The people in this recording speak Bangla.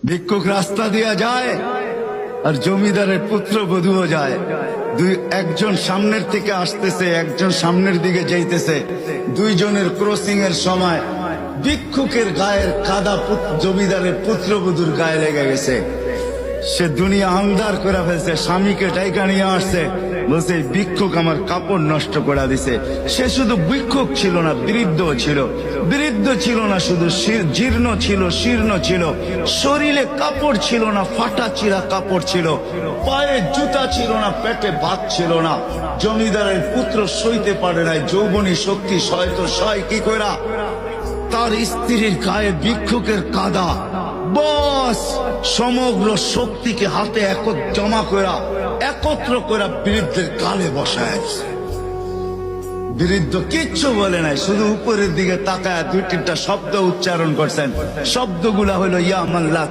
ভিক্ষুক রাস্তা দিয়া যায় আর জমিদারের পুত্রবধূও যায়। একজন সামনের থেকে আসতেছে, একজন সামনের দিকে যাইতেছে। দুইজনের ক্রসিং এর সময় ভিক্ষুকের গায়ের কাদা জমিদারের পুত্রবধূর গায়ে লেগে গেছে। সে দুনিয়া আন্ধার করে ফেলছে, স্বামীকে ডাইকা নিয়ে আসছে, বলছে ভিক্ষুক আমার কাপড় নষ্ট করে দিছে। সে শুধু ভিক্ষুক ছিল না, বৃদ্ধ ছিল। বৃদ্ধ ছিল না শুধু, জীর্ণ ছিল, শীর্ণ ছিল। শরীরে কাপড় ছিল না, ফাটা চিরা কাপড় ছিল। পায়ে জুতা ছিল না, পেটে ভাত ছিল না। জমিদারের পুত্র সইতে পারে নাই, যৌবনী শক্তি সয় কি কইরা তার স্ত্রীর গায়ে ভিক্ষুকের কাদা, বস সমগ্র শক্তিকে হাতে একত্র করে বৃদ্ধের গালে বসায়। বৃদ্ধ কিচ্ছু বলে নাই, শুধু উপরের দিকে তাকায় দুই তিনটা শব্দ উচ্চারণ করছেন। শব্দগুলা হলো ইয়া মাল্লাহ।